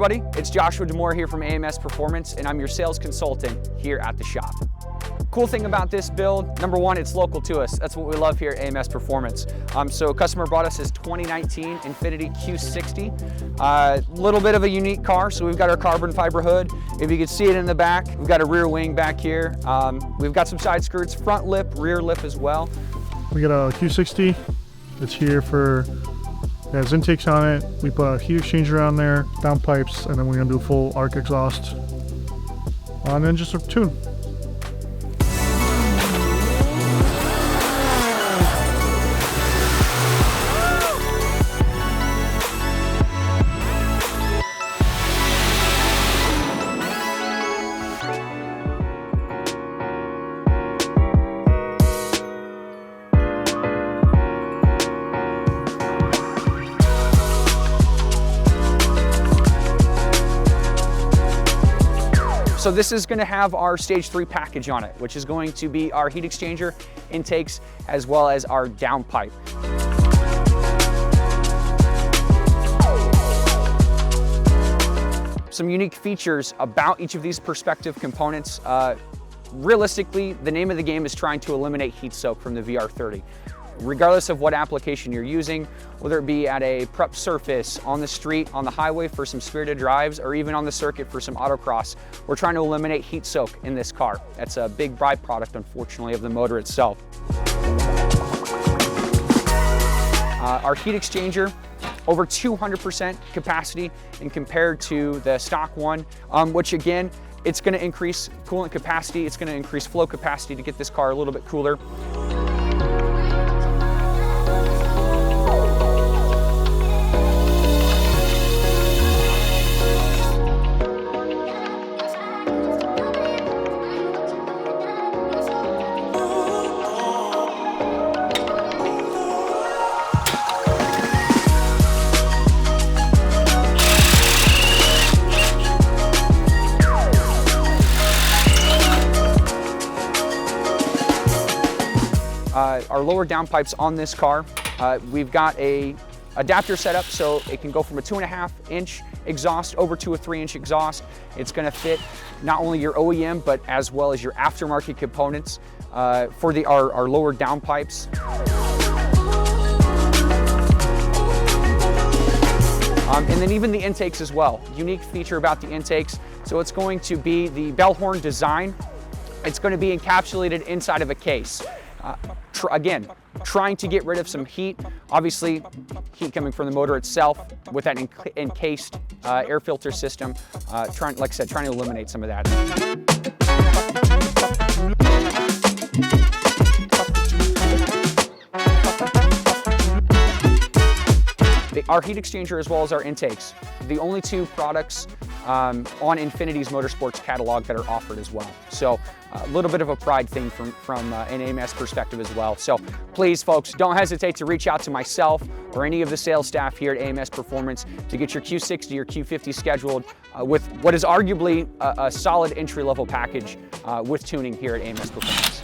everybody, it's Joshua Demore here from AMS Performance, and I'm your sales consultant here at the shop. Cool thing about this build, number one, it's local to us. That's what we love here at AMS Performance. So a customer brought us his 2019 Infiniti Q60. Little bit of a unique car. So we've got our carbon fiber hood. If you can see it in the back, we've got a rear wing back here. We've got some side skirts, front lip, rear lip as well. We got a Q60. It's here for, it has intakes on it. We put a heat exchanger on there, downpipes, and then we're gonna do a full Ark exhaust. And then just a tune. So this is going to have our stage 3 package on it, which is going to be our heat exchanger, intakes, as well as our downpipe. Some unique features about each of these perspective components. Realistically, the name of the game is trying to eliminate heat soak from the VR30. Regardless of what application you're using, whether it be at a prep surface, on the street, on the highway for some spirited drives, or even on the circuit for some autocross, we're trying to eliminate heat soak in this car. That's a big byproduct, unfortunately, of the motor itself. Our heat exchanger, over 200% capacity, and compared to the stock one, which again, it's going to increase coolant capacity, it's going to increase flow capacity to get this car a little bit cooler. Our lower downpipes on this car, we've got a adapter set up so it can go from a 2.5-inch exhaust over to a 3-inch exhaust. It's going to fit not only your OEM but as well as your aftermarket components for our lower downpipes. And then even the intakes as well. Unique feature about the intakes, so it's going to be the bell horn design. It's going to be encapsulated inside of a case. Again, trying to get rid of some heat, obviously heat coming from the motor itself with that encased air filter system, like I said, trying to eliminate some of that. Our heat exchanger as well as our intakes, the only two products on Infiniti's Motorsports catalog that are offered as well. So a little bit of a pride thing from an AMS perspective as well. So please, folks, don't hesitate to reach out to myself or any of the sales staff here at AMS Performance to get your Q60 or Q50 scheduled with what is arguably a solid entry-level package with tuning here at AMS Performance.